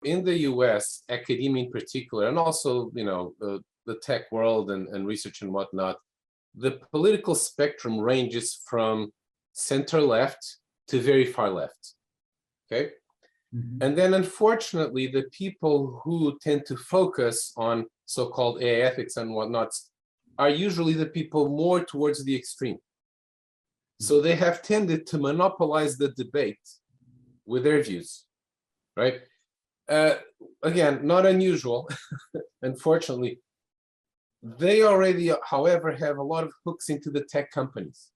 In the US, academia in particular, and also, the tech world and research and whatnot, the political spectrum ranges from center left to very far left, okay? Mhm. And then unfortunately, the people who tend to focus on so-called AI ethics and whatnot are usually the people more towards the extreme. So they have tended to monopolize the debate with their views, right? Again, not unusual, unfortunately. They already, however, have a lot of hooks into the tech companies.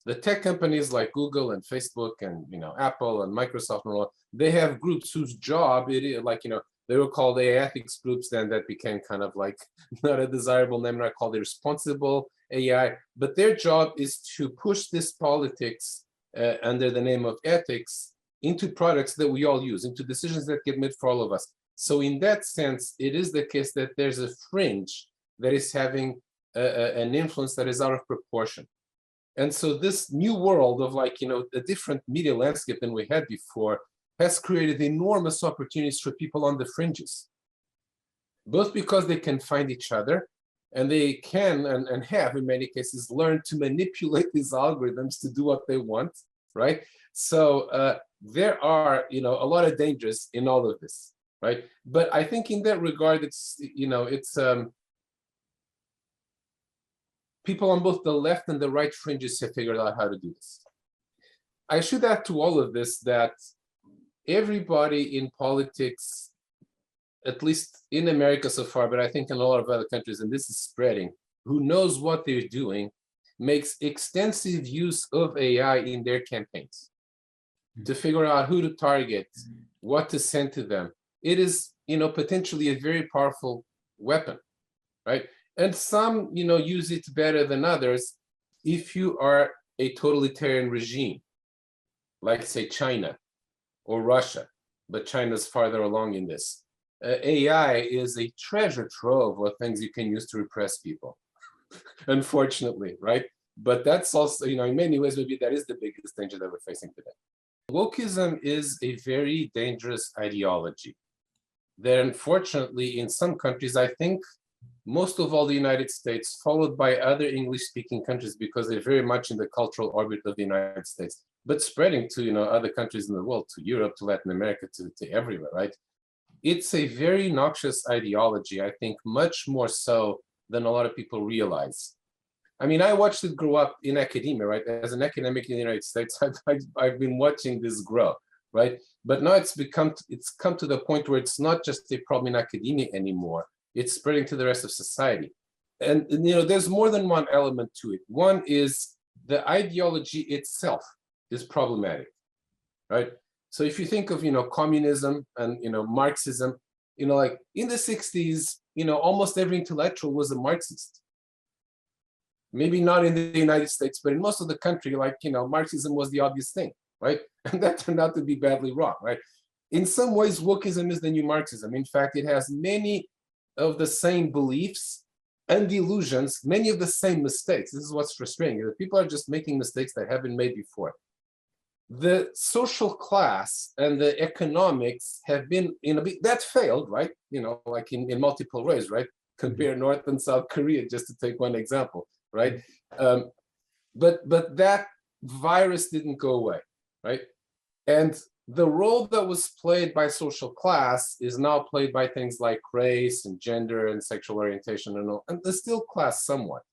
The tech companies like Google and Facebook and Apple and Microsoft and all, they have groups whose job it is they were called AI ethics groups, then that became kind of like not a desirable name, not called the responsible AI, but their job is to push this politics under the name of ethics into products that we all use, into decisions that get made for all of us. So in that sense, it is the case that there's a fringe that is having an influence that is out of proportion. And so this new world of a different media landscape than we had before has created enormous opportunities for people on the fringes, both because they can find each other and they can and have in many cases learned to manipulate these algorithms to do what they want, right? So there are a lot of dangers in all of this, right? But I think in that regard, it's people on both the left and the right fringes have figured out how to do this. I should add to all of this that everybody in politics, at least in America so far, but I think in a lot of other countries, and this is spreading, who knows what they're doing, makes extensive use of AI in their campaigns to figure out who to target, what to send to them. It is, potentially a very powerful weapon, right? And some, use it better than others. If you are a totalitarian regime, like say China or Russia, but China's farther along in this. AI is a treasure trove of things you can use to repress people, unfortunately, right? But that's also, in many ways, maybe that is the biggest danger that we're facing today. Wokeism is a very dangerous ideology that unfortunately in some countries, I think most of all the United States, followed by other English-speaking countries because they're very much in the cultural orbit of the United States, but spreading to other countries in the world, to Europe, to Latin America, to everywhere, right? It's a very noxious ideology, I think, much more so than a lot of people realize. I mean, I watched it grow up in academia, right? As an academic in the United States, I've been watching this grow, right? But now it's come to the point where it's not just a problem in academia anymore. It's spreading to the rest of society. And there's more than one element to it. One is the ideology itself is problematic, right? So if you think of, communism and, Marxism, like in the 60s, almost every intellectual was a Marxist. Maybe not in the United States, but in most of the country, Marxism was the obvious thing, right? And that turned out to be badly wrong, right? In some ways, wokeism is the new Marxism. In fact, it has many of the same beliefs and delusions, many of the same mistakes. This is what's frustrating. The people are just making mistakes that haven't made before. The social class and the economics have been that failed, right? Like in multiple ways, right? Compare North and South Korea, just to take one example, right? But that virus didn't go away, right? And the role that was played by social class is now played by things like race and gender and sexual orientation and all, and there's still class somewhat.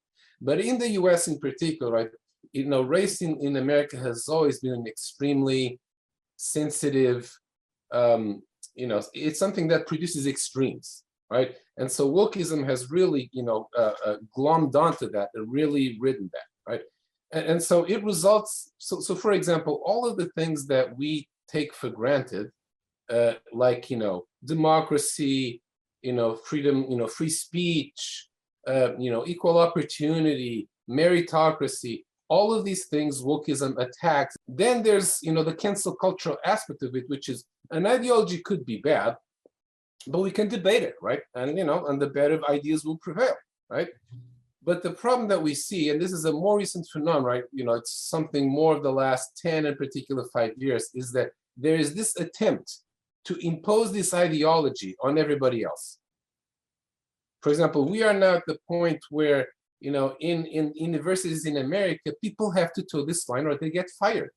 But in the US in particular, right, race in America has always been an extremely sensitive, it's something that produces extremes, right? And so wokeism has really, glommed onto that and really ridden that, right? And so it results, so for example, all of the things that we take for granted, like, democracy, freedom, free speech, equal opportunity, meritocracy, all of these things wokeism attacks. Then there's, the cancel cultural aspect of it, which is an ideology could be bad, but we can debate it, right? And, and the better ideas will prevail, right? But the problem that we see, and this is a more recent phenomenon, right? It's something more of the last 10, in particular 5 years, is that there is this attempt to impose this ideology on everybody else. For example, we are now at the point where, in universities in America, people have to toe this line or they get fired.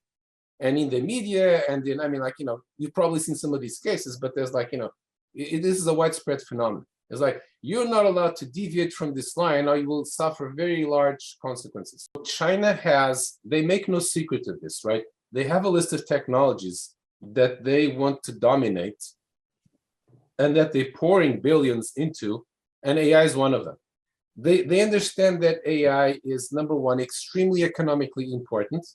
And in the media, and you've probably seen some of these cases, but there's this is a widespread phenomenon. It's like, you're not allowed to deviate from this line or you will suffer very large consequences. China they make no secret of this, right? They have a list of technologies that they want to dominate and that they're pouring billions into, and AI is one of them. They understand that AI is, number one, extremely economically important.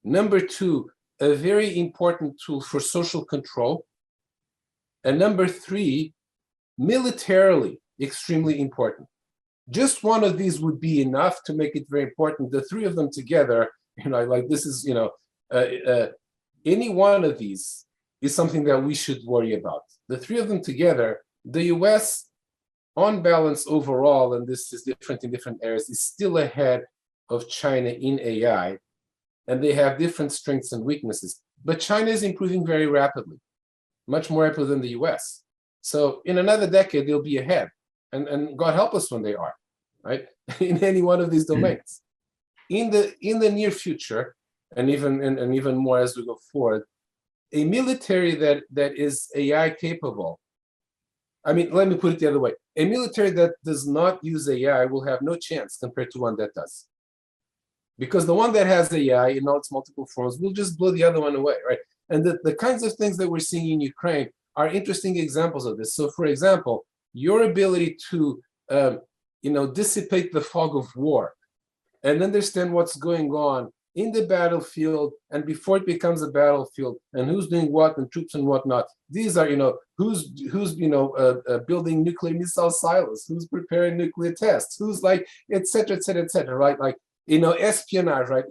Number two, a very important tool for social control. And number three, militarily extremely important. Just one of these would be enough to make it very important. The three of them together, this is, any one of these is something that we should worry about. The three of them together, the US, on balance overall, and this is different in different areas, is still ahead of China in AI, and they have different strengths and weaknesses. But China is improving very rapidly, much more rapidly than the US. So in another decade, they'll be ahead, and God help us when they are, right? In any one of these domains. In the near future, and even more as we go forward, a military that is AI capable. Let me put it the other way. A military that does not use AI will have no chance compared to one that does. Because the one that has AI in all its multiple forms will just blow the other one away, right? And the kinds of things that we're seeing in Ukraine are interesting examples of this. So, for example, your ability to, dissipate the fog of war and understand what's going on in the battlefield and before it becomes a battlefield, and who's doing what and troops and whatnot. These are, who's building nuclear missile silos, who's preparing nuclear tests, who's et cetera, right? Espionage, right?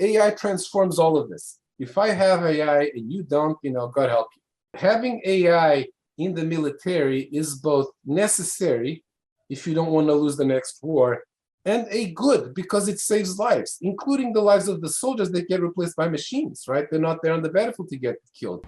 AI transforms all of this. If I have AI and you don't, God help you. Having AI in the military is both necessary if you don't want to lose the next war, and a good because it saves lives, including the lives of the soldiers that get replaced by machines, right? They're not there on the battlefield to get killed.